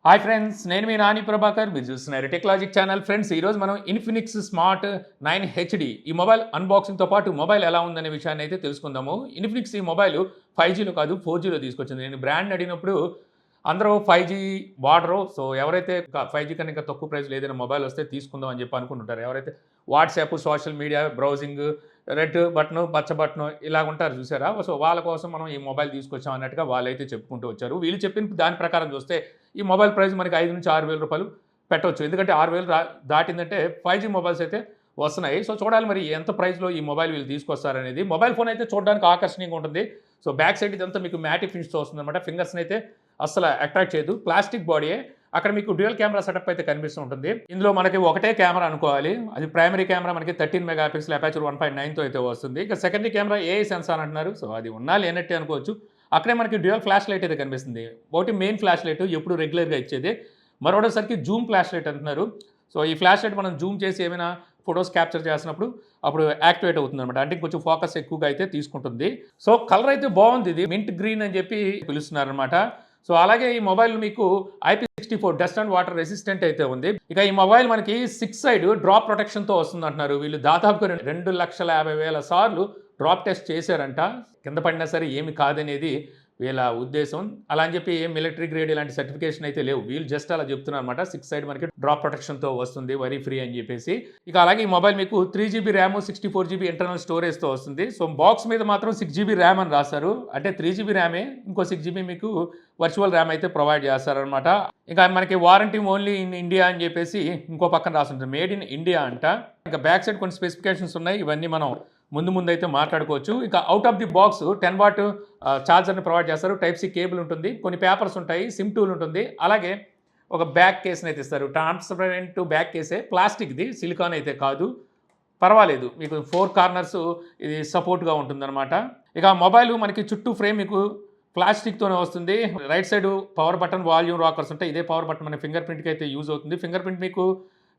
Hi friends, నేను మీ నాని ప్రభాకర్. మీరు చూస్తున్నారు టెక్లాజిక్ ఛానల్. ఫ్రెండ్స్, ఈరోజు మనం ఇన్ఫినిక్స్ స్మార్ట్ 9 హెచ్డి ఈ మొబైల్ అన్బాక్సింగ్తో పాటు మొబైల్ ఎలా ఉందనే విషయాన్ని అయితే తెలుసుకుందాము. ఇన్ఫినిక్స్ ఈ మొబైల్ 5Gలో కాదు 4Gలో తీసుకొచ్చింది. నేను బ్రాండ్ అడిగినప్పుడు అందరూ 5G వాడరు. సో ఎవరైతే 5G కన్నా ఇంకా తక్కువ ప్రైస్లో ఏదైనా మొబైల్ వస్తే తీసుకుందాం అని చెప్పి అనుకుంటుంటారు. ఎవరైతే WhatsApp, social media, browsing, red button, పచ్చ బటను ఇలాగ ఉంటారు చూసారా? సో వాళ్ళ కోసం మనం ఈ మొబైల్ తీసుకొచ్చాం అన్నట్టుగా వాళ్ళైతే చెప్పుకుంటూ వచ్చారు. వీళ్ళు చెప్పిన దాని ప్రకారం చూస్తే ఈ మొబైల్ ప్రైస్ మనకి 5 నుంచి 6,000 రూపాయలు పెట్టవచ్చు. ఎందుకంటే 6,000 దాటిందంటే 5G మొబైల్స్ అయితే వస్తున్నాయి. సో చూడాలి మరి ఎంత ప్రైస్లో ఈ మొబైల్ వీళ్ళు తీసుకొస్తారనేది. మొబైల్ ఫోన్ అయితే చూడడానికి ఆకర్షణీయంగా ఉంటుంది. సో బ్యాక్ సైడ్ ఇదంతా మీకు మ్యాటి ఫినిష్తో వస్తుంది అనమాట. ఫింగర్స్ని అయితే అస్సలు అట్రాక్ట్ చేయదు. ప్లాస్టిక్ బాడీయే. అక్కడ మీకు డ్యూయల్ కెమెరా సెటప్ అయితే కనిపిస్తూ ఉంటుంది. ఇందులో మనకి ఒకటే కెమెరా అనుకోవాలి. అది ప్రైమరీ కెమెరా మనకి 13 మెగాపిక్సెల్ అపాచర్ 1.9తో అయితే వస్తుంది. ఇక సెకండరీ కెమెరా ఏఐ సెన్సార్ అంటున్నారు. సో అది ఉన్నా లేనట్టే అనుకోవచ్చు. అక్కడే మనకి డ్యూయల్ ఫ్లాష్ లైట్ అయితే కనిపిస్తుంది. ఒకటి మెయిన్ ఫ్లాష్ లైట్ ఎప్పుడు రెగ్యులర్గా ఇచ్చేది, మరొకటిసరికి జూమ్ ఫ్లాష్ లైట్ అంటున్నారు. సో ఈ ఫ్లాష్ లైట్ మనం జూమ్ చేసి ఏమైనా ఫొటోస్ క్యాప్చర్ చేసినప్పుడు అప్పుడు యాక్టివేట్ అవుతుంది అనమాట. అంటే కొంచెం ఫోకస్ ఎక్కువగా అయితే తీసుకుంటుంది. సో కలర్ అయితే బాగుంది. ఇది మింట్ గ్రీన్ అని చెప్పి పిలుస్తున్నారు అనమాట. సో అలాగే ఈ మొబైల్ మీకు IP64 dust and water resistant అయితే ఉంది. ఇక ఈ మొబైల్ మనకి 6 సైడ్ డ్రాప్ ప్రొటెక్షన్తో వస్తుంది అంటున్నారు. వీళ్ళు దాదాపుగా 2,50,000 సార్లు డ్రాప్ టెస్ట్ చేశారంట. కింద పడినా సరే ఏమి కాదనేది వీళ్ళ ఉద్దేశం. అలా అని చెప్పి ఏం మిలిటరీ గ్రేడ్ ఇలాంటి సర్టిఫికేషన్ అయితే లేవు. వీళ్ళు జస్ట్ అలా చెప్తున్నారు అనమాట. 6 సైడ్ మనకి డ్రాప్ ప్రొటెక్షన్తో వస్తుంది, వరీ ఫ్రీ అని చెప్పేసి. ఇక అలాగే ఈ మొబైల్ మీకు 3GB ర్యామ్, 64GB ఇంటర్నల్ స్టోరేజ్తో వస్తుంది. సో బాక్స్ మీద మాత్రం 6GB ర్యామ్ అని రాస్తారు. అంటే 3GB ర్యామే, ఇంకో 6GB మీకు వర్చువల్ ర్యామ్ అయితే ప్రొవైడ్ చేస్తారనమాట. ఇంకా మనకి వారంటీ ఓన్లీ ఇన్ ఇండియా అని చెప్పేసి ఇంకో పక్కన రాస్తుంటుంది, మేడ్ ఇన్ ఇండియా అంట. ఇంకా బ్యాక్ సైడ్ కొన్ని స్పెసిఫికేషన్స్ ఉన్నాయి. ఇవన్నీ మనం ముందు అయితే మాట్లాడుకోవచ్చు. ఇక out of the box 10 watt ఛార్జర్ని ప్రొవైడ్ చేస్తారు. టైప్ C కేబుల్ ఉంటుంది, కొన్ని పేపర్స్ ఉంటాయి, సిమ్ టూల్ ఉంటుంది. అలాగే ఒక బ్యాక్ కేస్ని అయితే ఇస్తారు. ట్రాన్స్పరెంట్ బ్యాక్ కేసే, ప్లాస్టిక్ది, సిలికాన్ అయితే కాదు. పర్వాలేదు, మీకు 4 కార్నర్స్ ఇది సపోర్ట్గా ఉంటుందన్నమాట. ఇక మొబైల్ మనకి చుట్టూ ఫ్రేమ్ మీకు ప్లాస్టిక్తోనే వస్తుంది. Right side power button, volume rockers ఉంటాయి. ఇదే పవర్ బటన్ మన ఫింగర్ ప్రింట్కి అయితే యూజ్ అవుతుంది. ఫింగర్ ప్రింట్ మీకు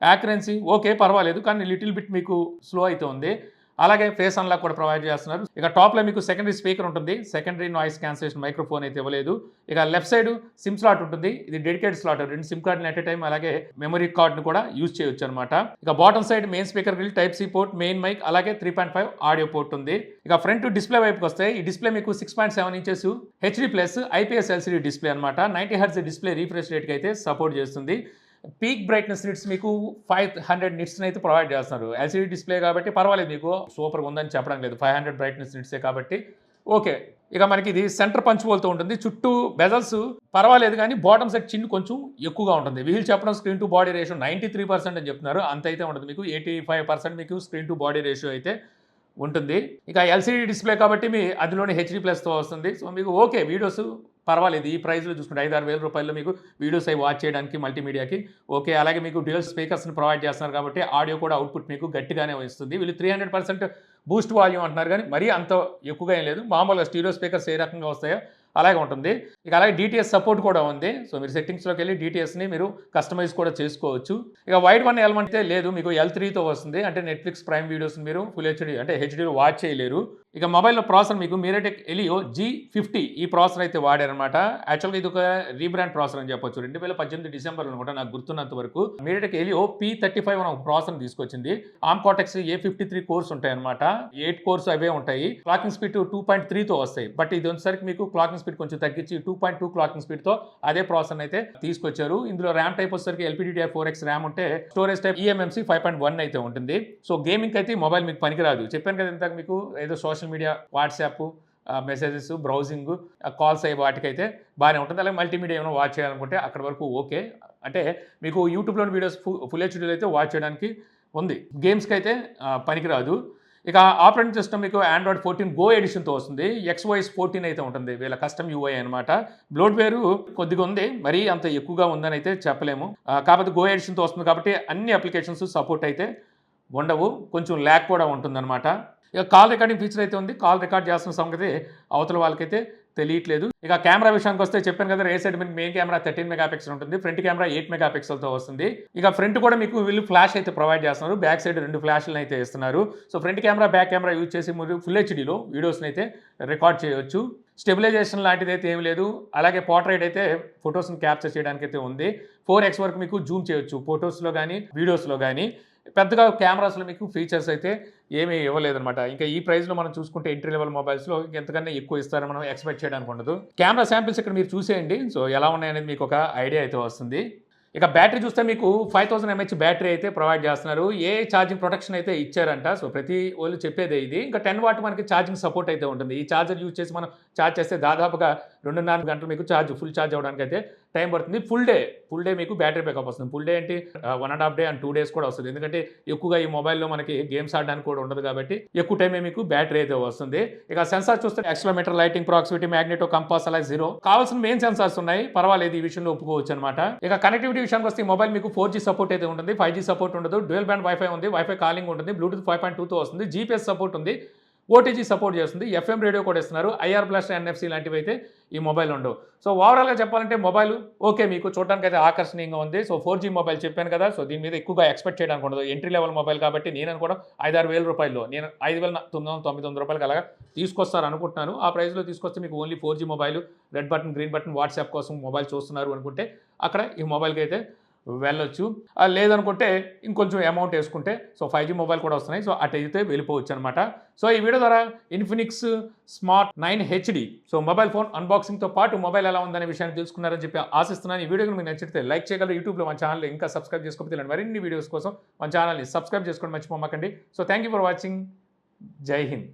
యాక్యురసీ ఓకే పర్వాలేదు, కానీ లిటిల్ బిట్ మీకు స్లో అయితే ఉంది. అలాగే ఫేస్ అన్లాక్ కూడా ప్రొవైడ్ చేస్తున్నారు. ఇక టాప్లో మీకు సెకండరీ స్పీకర్ ఉంటుంది. సెకండరీ నాయిస్ క్యాన్సిలేషన్ మైక్రోఫోన్ అయితే ఇవ్వలేదు. ఇక లెఫ్ట్ సైడ్ సిమ్ స్లాట్ ఉంటుంది. ఇది డెడికేట్ స్లాట్, 2 సిమ్ కార్డ్ని అట్ ఎ టైం అలాగే మెమరీ కార్డ్ని కూడా యూజ్ చేయొచ్చు అనమాట. ఇక bottom side main speaker grill, type C port, main mic, అలాగే 3.5 ఆడియో పోర్ట్ ఉంది. ఇక ఫ్రంట్ డిస్ప్లే వైపుకి వస్తే ఈ డిస్ప్లే మీకు 6.7 inches HD+ IPS LCD display అనమాట. 90 Hz డిస్ప్లే రీఫ్రెష్ రేట్కి అయితే సపోర్ట్ చేస్తుంది. పీక్ బ్రైట్నెస్ నిట్స్ మీకు 500 నిట్స్ని అయితే ప్రొవైడ్ చేస్తున్నారు. LCD డిస్ప్లే కాబట్టి పర్వాలేదు, మీకు సూపర్గా ఉందని చెప్పడం లేదు. 500 బ్రైట్నెస్ నిట్సే కాబట్టి ఓకే. ఇక మనకి ఇది సెంటర్ పంచ్ హోల్తో ఉంటుంది. చుట్టూ బెజల్స్ పర్వాలేదు, కానీ బాటమ్ సైడ్ చిన్న కొంచెం ఎక్కువగా ఉంటుంది. వీళ్ళు చెప్పడం స్క్రీన్ టు బాడీ రేషియో 93% అని చెప్తున్నారు. అంత అయితే ఉంటుంది. మీకు 85% మీకు స్క్రీన్ టు బాడీ రేషియో అయితే ఉంటుంది. ఇక LCD డిస్ప్లే కాబట్టి మీ అందులోనే HD+తో వస్తుంది. సో మీకు ఓకే, వీడియోస్ పర్వాలేదు. ఈ ప్రైస్లో చూసుకుంటే 5,000-6,000 రూపాయల్లో మీకు వీడియోస్ అవి వాచ్ చేయడానికి మల్టీమీడియాకి ఓకే. అలాగే మీకు డ్యూయల్ స్పీకర్స్ని ప్రొవైడ్ చేస్తున్నారు కాబట్టి ఆడియో కూడా అవుట్పుట్ మీకు గట్టిగానే వస్తుంది. వీళ్ళు 300% బూస్ట్ వాల్యూమ్ అంటున్నారు, కానీ మరీ అంత ఎక్కువగా ఏం లేదు. మామూలుగా స్టీరియో స్పీకర్స్ ఏ రకంగా వస్తాయో అలాగే ఉంటుంది. ఇక అలాగే DTS సపోర్ట్ కూడా ఉంది. సో మీరు సెట్టింగ్స్లోకి వెళ్ళి DTSని మీరు కస్టమైజ్ కూడా చేసుకోవచ్చు. ఇక వైడ్ వన్ ఎలిమెంట్ అయితే లేదు, మీకు L3తో వస్తుంది. అంటే నెట్ఫ్లిక్స్ ప్రైమ్ వీడియోస్ మీరు ఫుల్ HD అంటే HDలో వాచ్ చేయలేరు. ఇక మొబైల్లో ప్రాసెసర్ మీకు MediaTek Helio G50 ఈ ప్రాసెసర్ అయితే వాడారనమాట. యాక్చువల్గా ఇది ఒక రీబ్రాండ్ ప్రాసెసర్ అని చెప్పొచ్చు. 2018 డిసెంబర్లో అనుకుంటా నాకు గుర్తున్నంత వరకు MediaTek Helio P35 అని ఒక ప్రాసెసర్ తీసుకొచ్చింది. ARM Cortex A53 కోర్స్ ఉంటాయి అనమాట. 8 కోర్స్ అవే ఉంటాయి. క్లాకింగ్ స్పీడ్ 2.3తో వస్తాయి. బట్ ఇది వచ్చేసరికి మీకు క్లాకింగ్ స్పీడ్ కొంచెం తగ్గించి 2.2 క్లాకింగ్ స్పీడ్తో అదే ప్రాసెసర్ అయితే తీసుకొచ్చారు. ఇందులో ర్యామ్ టైప్ వచ్చేసరికి LPDDR4X ర్యామ్ ఉంటే స్టోరేజ్ టైప్ eMMC 5.1 అయితే ఉంటుంది. సో గేమింగ్ అయితే ఈ మొబైల్ మీకు పనికిరాదు. చెప్పాను కదా ఇంతకు మీకు, ఏదో social media, WhatsApp, messages, browsing, calls అయ్యే వాటికైతే బాగానే ఉంటుంది. అలాగే మల్టీమీడియా ఏమైనా వాచ్ చేయాలనుకుంటే అక్కడ వరకు ఓకే. అంటే మీకు యూట్యూబ్లోని వీడియోస్ ఫుల్ HDలో అయితే వాచ్ చేయడానికి ఉంది. గేమ్స్కి అయితే పనికిరాదు. ఇక ఆపరేటింగ్ సిస్టమ్ మీకు Android 14 Go ఎడిషన్తో వస్తుంది. XOS 14 అయితే ఉంటుంది. వీళ్ళ కస్టమ్ UI అనమాట. బ్లోట్వేర్ కొద్దిగా ఉంది, మరీ అంత ఎక్కువగా ఉందని అయితే చెప్పలేము. కాకపోతే Go ఎడిషన్తో వస్తుంది కాబట్టి అన్ని అప్లికేషన్స్ సపోర్ట్ అయితే ఉండవు, కొంచెం ల్యాగ్ కూడా ఉంటుందన్నమాట. ఇక కాల్ రికార్డింగ్ ఫీచర్ అయితే ఉంది. కాల్ రికార్డ్ చేస్తున్న సంగతి అవతల వాళ్ళకైతే తెలియట్లేదు. ఇక కెమెరా విషయానికి వస్తే చెప్పాను కదా, రే సైడ్ మీకు మెయిన్ కెమెరా 13 మెగాపిక్సెల్ ఉంటుంది. ఫ్రంట్ కెమెరా 8 మెగాపిక్సెల్తో వస్తుంది. ఇక ఫ్రంట్ కూడా మీకు వీళ్ళు ఫ్లాష్ అయితే ప్రొవైడ్ చేస్తున్నారు. బ్యాక్ సైడ్ 2 ఫ్లాష్లను అయితే ఇస్తున్నారు. So front camera, back camera use చేసి మీరు ఫుల్ HDలో వీడియోస్ని అయితే రికార్డ్ చేయవచ్చు. స్టెబిలైజేషన్ లాంటిదైతే ఏమి లేదు. అలాగే పోర్ట్రైట్ అయితే ఫోటోస్‌ని క్యాప్చర్ చేయడానికైతే ఉంది. 4x వరకు మీకు జూమ్ చేయొచ్చు. ఫోటోస్‌లో గానీ, వీడియోస్‌లో గానీ. పెద్దగా కెమెరాస్‌లో మీకు ఫీచర్స్ అయితే ఏమీ ఇవ్వలేదనమాట. ఇంకా ఈ ప్రైస్‌లో మనం చూసుకుంటే ఎంట్రీ లెవెల్ మొబైల్స్‌లో ఇంతకన్నా ఎక్కువ ఇస్తారని మనం ఎక్స్‌పెక్ట్ చేయడానికి ఉండదు. కెమెరా శాంపిల్స్ ఇక్కడ మీరు చూసేయండి. సో, ఎలా ఉన్నాయనేది మీకు ఒక ఐడియా అయితే వస్తుంది. ఇక బ్యాటరీ చూస్తే మీకు 5000 ఎంహెచ్ బ్యాటరీ అయితే ప్రొవైడ్ చేస్తున్నారు. ఛార్జింగ్ ప్రొటెక్షన్ అయితే ఇచ్చారంట. సో, ప్రతి ఓళ్ళు చెప్పేదే ఇది. ఇంకా 10 వాట్ మనకి ఛార్జింగ్ సపోర్ట్ అయితే ఉంటుంది. ఈ ఛార్జర్ యూజ్ చేసి మనం ఛార్జ్ చేస్తే దాదాపుగా 2.5 గంటలు మీకు ఫుల్ ఛార్జ్ అవ్వడానికైతే టైం పడుతుంది. ఫుల్ డే మీకు బ్యాటరీ బ్యాకప్ వస్తుంది. ఫుల్ డే ఏంటి 1.5 డే అండ్ 2 డేస్ కూడా వస్తుంది. ఎందుకంటే ఎక్కువగా ఈ మొబైల్‌లో మనకి గేమ్స్ ఆడడానికి కూడా ఉండదు కాబట్టి ఎక్కువ టైమే మీకు బ్యాటరీ అయితే వస్తుంది. ఇక సెన్సార్ చూస్తే accelerometer, lighting, proximity, magneto, compass అలాగే జీరో కావాల్సిన మెయిన్ సెన్సార్స్ ఉన్నాయి. పర్వాలేదు ఈ విషయంలో ఒప్పుకోవచ్చు అనమాట. ఇక కనెక్టివిటీ విషయానికి వస్తే ఈ మొబైల్ మీకు 4G సపోర్ట్ అయితే ఉంటుంది. 5G సపోర్ట్ ఉండదు. డ్యూయల్ బ్యాండ్ వైఫై ఉంది. వైఫై కాలింగ్ ఉంటుంది. బ్లూటూత్ 5.2తో వస్తుంది. జీపీఎస్ సపోర్ట్ ఉంది. ఓటీజీ సపోర్ట్ చేస్తుంది. ఎఫ్ఎం రేడియో కూడా ఇస్తున్నారు. ఐఆర్ బ్లాస్ట్, ఎన్ఎఫ్సి లాంటివి అయితే ఈ మొబైల్ ఉండవు. సో, ఓవరాల్‌గా చెప్పాలంటే మొబైల్ ఓకే, మీకు చూడడానికి అయితే ఆకర్షణీయంగా ఉంది. సో, 4G మొబైల్ చెప్పాను కదా. సో, దీని మీద ఎక్కువగా ఎక్స్‌పెక్ట్ చేయడానికి ఉండదు. ఎంట్రీ లెవెల్ మొబైల్ కాబట్టి నేను అనుకోవడం 5-6 వేల రూపాయల్లో నేను 5,900, 900 అలా తీసుకొస్తారు అనుకుంటున్నాను. ఆ ప్రైస్‌లో తీసుకొస్తే మీకు only 4G mobile, red button, green button, WhatsApp కోసం మొబైల్ చూస్తున్నారు అనుకుంటే అక్కడ ఈ మొబైల్‌కి అయితే వెళ్ళొచ్చు. లేదనుకుంటే ఇంకొంచెం అమౌంట్ వేసుకుంటే 5G మొబైల్ కూడా వస్తున్నాయి. సో, అటైతే వెళ్ళిపోవచ్చు అనమాట. సో, ఈ వీడియో ద్వారా Infinix smart 9 HD mobile phone అన్బాక్సింగ్‌తో పాటు మొబైల్ ఎలా ఉందనే విషయాన్ని తెలుసుకున్నారని చెప్పి ఆశిస్తున్నాను. ఈ వీడియో మీకు నచ్చితే లైక్ చేయగలరు. యూట్యూబ్‌లో మన ఛానల్ ఇంకా సబ్స్క్రైబ్ చేసుకోకపోతే ఇలాంటి మరిన్ని వీడియోస్ కోసం మన ఛానల్‌ని సబ్స్క్రైబ్ చేసుకోవడం మర్చిపోమాకండి. So, thank you for watching. జై హింద్.